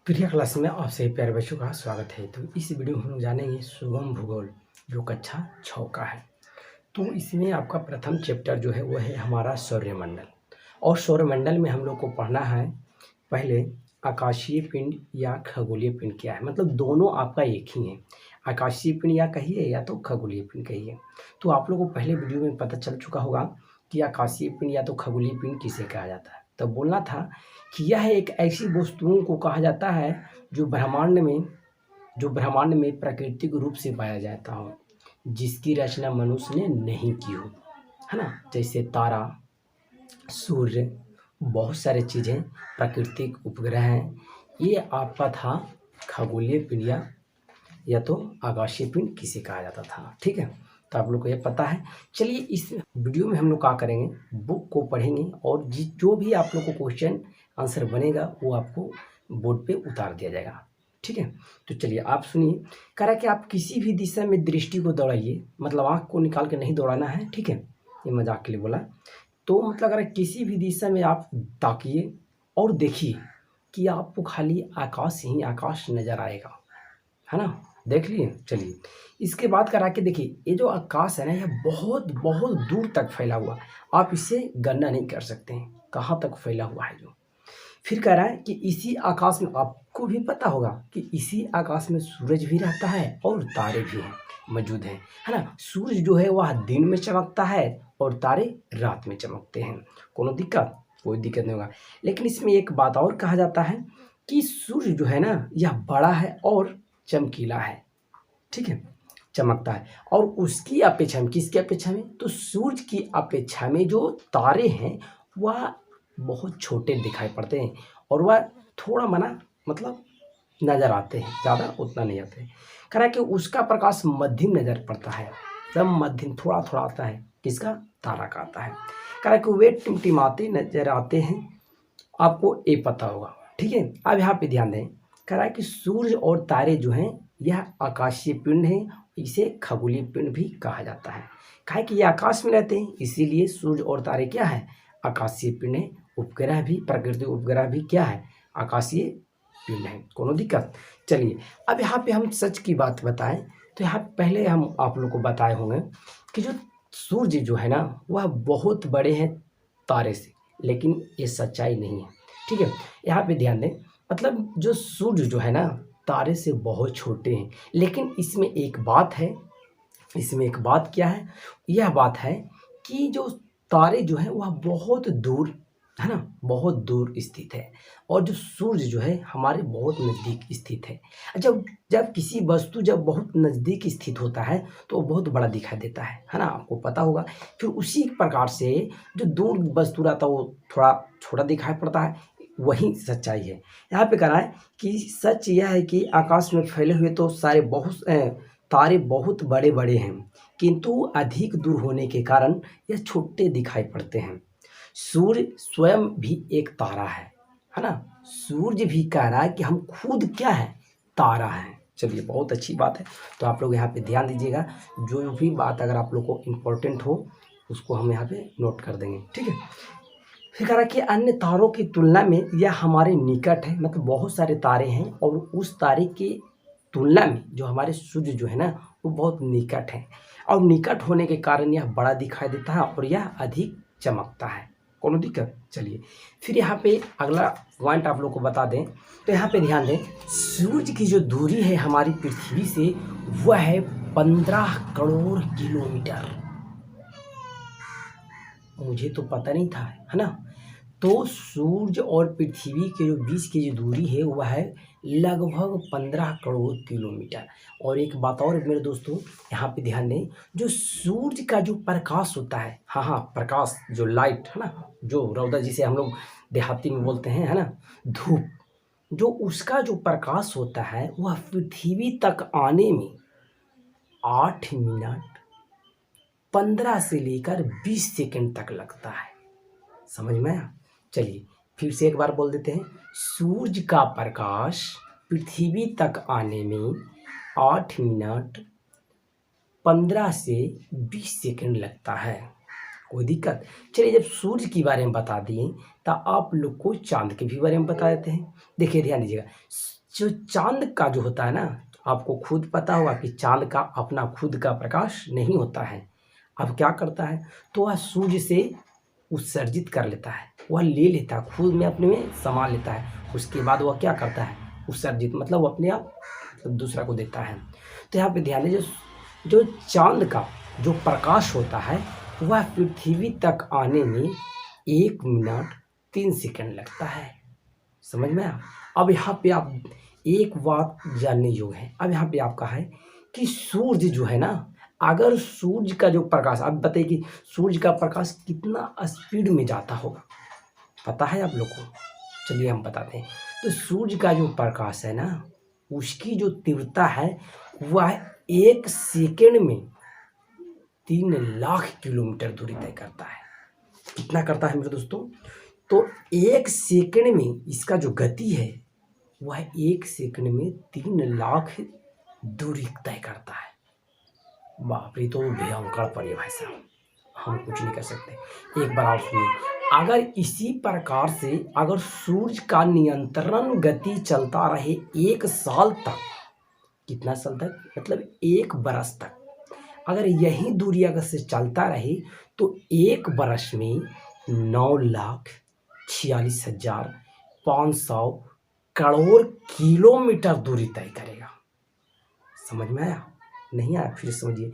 प्रिय क्लास में आप सभी प्यारे बच्चों का स्वागत है। तो इस वीडियो में हम लोग जानेंगे सुगम भूगोल जो कक्षा 6 का है। तो इसमें आपका प्रथम चैप्टर जो है वो है हमारा सौरमंडल। और सौरमंडल में हम लोग को पढ़ना है पहले आकाशीय पिंड या खगोलीय पिंड क्या है। मतलब दोनों आपका एक ही है, आकाशीय पिंड या कहिए या तो खगोलीय पिंड कहिए। तो आप लोगों को पहले वीडियो में पता चल चुका होगा कि आकाशीय पिंड या तो खगोलीय पिंड किसे कहा जाता है। तब बोलना था कि यह एक ऐसी वस्तुओं को कहा जाता है जो ब्रह्मांड में प्राकृतिक रूप से पाया जाता हो, जिसकी रचना मनुष्य ने नहीं की हो, है ना। जैसे तारा, सूर्य, बहुत सारे चीज़ें प्राकृतिक उपग्रह हैं। ये आपका था खगोलीय पिंड या तो आकाशीय पिंड किसे कहा जाता था। ठीक है, तो आप लोग को ये पता है। चलिए इस वीडियो में हम लोग क्या करेंगे, बुक को पढ़ेंगे और जो भी आप लोग को क्वेश्चन आंसर बनेगा वो आपको बोर्ड पे उतार दिया जाएगा। ठीक है, तो चलिए आप सुनिए। कह रहा है कि आप किसी भी दिशा में दृष्टि को दौड़ाइए, मतलब आँख को निकाल के नहीं दौड़ाना है। ठीक है, ये मजाक के लिए बोला। तो मतलब अगर किसी भी दिशा में आप ताकिए और देखिए कि आपको खाली आकाश ही आकाश नज़र आएगा, है ना। देख लिए। चलिए इसके बाद करा के देखिए, ये जो आकाश है ना, यह बहुत बहुत दूर तक फैला हुआ, आप इसे गणना नहीं कर सकते हैं कहाँ तक फैला हुआ है। जो फिर कह रहा है कि इसी आकाश में, आपको भी पता होगा कि इसी आकाश में सूरज भी रहता है और तारे भी हैं, मौजूद हैं, है ना। सूरज जो है वह दिन में चमकता है और तारे रात में चमकते हैं। कोई दिक्कत नहीं होगा। लेकिन इसमें एक बात और कहा जाता है कि सूर्य जो है ना, यह बड़ा है और चमकीला है। ठीक है, चमकता है। और उसकी अपेक्षा में, किसकी अपेक्षा में, तो सूरज की अपेक्षा में जो तारे हैं वह बहुत छोटे दिखाई पड़ते हैं और वह थोड़ा मतलब नज़र आते हैं, ज़्यादा उतना नहीं आते हैं। कह रहा है कि उसका प्रकाश मध्यम नज़र पड़ता है, एकदम मध्यम, थोड़ा थोड़ा आता है। किसका? तारा का आता है। कह रहा है कि वे टिमटिमाते नजर आते हैं, आपको ये पता होगा। ठीक है, अब यहाँ पे ध्यान दें। कह रहा है कि सूर्य और तारे जो हैं यह आकाशीय पिंड है, इसे खगोलीय पिंड भी कहा जाता है। कहा कि ये आकाश में रहते हैं, इसीलिए सूर्य और तारे क्या है? आकाशीय पिंड है। उपग्रह भी, प्राकृतिक उपग्रह भी क्या है? आकाशीय पिंड है। कोनो दिक्कत? चलिए अब यहाँ पे हम सच की बात बताएं तो यहाँ पहले हम आप लोग को बताए होंगे कि जो सूर्य जो है ना वह बहुत बड़े हैं तारे से, लेकिन ये सच्चाई नहीं है। ठीक है, यहाँ पे ध्यान दें। मतलब जो सूर्य जो है ना तारे से बहुत छोटे हैं, लेकिन इसमें एक बात है। इसमें एक बात क्या है? यह बात है कि जो तारे जो है वह बहुत दूर, है ना, बहुत दूर स्थित है और जो सूर्य जो है हमारे बहुत नज़दीक स्थित है। जब जब किसी वस्तु जब बहुत नज़दीक स्थित होता है तो वो बहुत बड़ा दिखाई देता है ना, आपको पता होगा। फिर उसी प्रकार से जो दूर वस्तु रहता है वो थोड़ा छोटा दिखाई पड़ता है, वही सच्चाई है। यहाँ पे कह रहा है कि सच यह है कि आकाश में फैले हुए तो तारे बहुत बड़े बड़े हैं, किंतु अधिक दूर होने के कारण यह छोटे दिखाई पड़ते हैं। सूर्य स्वयं भी एक तारा है ना। सूर्य भी कह रहा है कि हम खुद क्या है? तारा है। चलिए बहुत अच्छी बात है। तो आप लोग यहाँ पे ध्यान दीजिएगा, जो भी बात अगर आप लोग को इम्पोर्टेंट हो उसको हम यहाँ पे नोट कर देंगे। ठीक है, फिर कह रहा है कि अन्य तारों की तुलना में यह हमारे निकट है। मतलब बहुत सारे तारे हैं और उस तारे की तुलना में जो हमारे सूर्य जो है ना वो बहुत निकट है, और निकट होने के कारण यह बड़ा दिखाई देता है और यह अधिक चमकता है। कोनो दिक्कत? चलिए फिर यहाँ पे अगला पॉइंट आप लोग को बता दें। तो यहाँ पे ध्यान दें, सूर्य की जो दूरी है हमारी पृथ्वी से वह है 15 करोड़ किलोमीटर। मुझे तो पता नहीं था, है ना। तो सूर्य और पृथ्वी के जो बीच की जो दूरी है वह है लगभग 15 करोड़ किलोमीटर। और एक बात और मेरे दोस्तों, यहाँ पे ध्यान दें, जो सूर्य का जो प्रकाश होता है, हाँ प्रकाश, जो लाइट है ना, जो रौदा जिसे हम लोग देहाती में बोलते हैं, है ना, धूप, जो उसका जो प्रकाश होता है वह पृथ्वी तक आने में 8 मिनट 15 से लेकर 20 सेकंड तक लगता है। समझ में आया? चलिए फिर से एक बार बोल देते हैं। सूर्य का प्रकाश पृथ्वी तक आने में 8 मिनट 15 से 20 सेकंड लगता है। कोई दिक्कत? चलिए जब सूर्य के बारे में बता दिए तो आप लोग को चांद के भी बारे में बता देते हैं। देखिए ध्यान दीजिएगा, जो चाँद का जो होता है ना, आपको खुद पता होगा कि चाँद का अपना खुद का प्रकाश नहीं होता है। अब क्या करता है, तो वह सूर्य से उत्सर्जित कर लेता है, वह ले लेता है, खुद में अपने में समा लेता है। उसके बाद वह क्या करता है, उत्सर्जित मतलब वो अपने आप दूसरा को देता है। तो यहाँ पे ध्यान दीजिए, जो चाँद का जो प्रकाश होता है वह पृथ्वी तक आने में 1 मिनट 3 सेकंड लगता है। समझ में आया? अब यहाँ पे आप एक बात जानने योग्य है। अब यहाँ पे आपका है कि सूर्य जो है ना, अगर सूर्य का जो प्रकाश, आप बताइए कि सूर्य का प्रकाश कितना स्पीड में जाता होगा, पता है आप लोग को? चलिए हम बताते हैं। तो सूर्य का जो प्रकाश है ना, उसकी जो तीव्रता है वह 1 सेकंड में 3 लाख किलोमीटर दूरी तय करता है। कितना करता है मेरे दोस्तों? तो 1 सेकंड में इसका जो गति है वह 1 सेकंड में 3 लाख दूरी तय करता है। बाप रे, तो भयंकर पड़े भाई साहब, हम कुछ नहीं कर सकते। एक बार आप सुनिए, अगर इसी प्रकार से अगर सूर्य का नियंत्रण गति चलता रहे 1 साल तक, कितना साल तक, मतलब 1 बरस तक, अगर यही दूरी अगर से चलता रहे तो 1 बरस में 9,46,500 करोड़ किलोमीटर दूरी तय करेगा। समझ में आया? नहीं आया? फिर समझिए,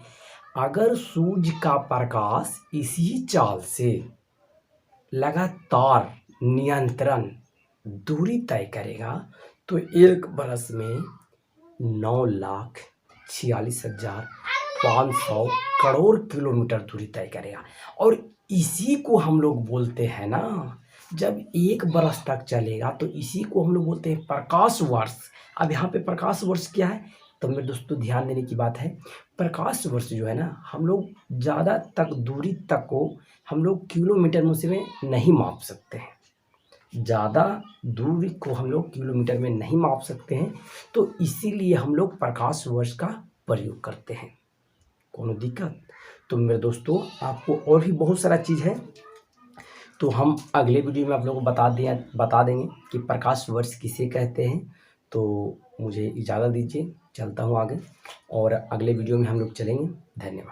अगर सूर्य का प्रकाश इसी चाल से लगातार नियंत्रण दूरी तय करेगा तो 1 बरस में 9,46,500 करोड़ किलोमीटर दूरी तय करेगा। और इसी को हम लोग बोलते हैं ना, जब 1 बरस तक चलेगा तो इसी को हम लोग बोलते हैं प्रकाश वर्ष। अब यहाँ पे प्रकाश वर्ष क्या है, तो मेरे दोस्तों ध्यान देने की बात है। प्रकाश वर्ष जो है ना, हम लोग ज़्यादा तक दूरी तक को हम लोग किलोमीटर में से नहीं माप सकते हैं, ज़्यादा दूरी को हम लोग किलोमीटर में नहीं माप सकते हैं, तो इसीलिए हम लोग प्रकाश वर्ष का प्रयोग करते हैं। कोनो दिक्कत? तो मेरे दोस्तों, आपको और भी बहुत सारा चीज़ है, तो हम अगले वीडियो में आप लोगों को बता देंगे कि प्रकाश वर्ष किसे कहते हैं। तो मुझे इजाज़त दीजिए, चलता हूँ आगे और अगले वीडियो में हम लोग चलेंगे। धन्यवाद।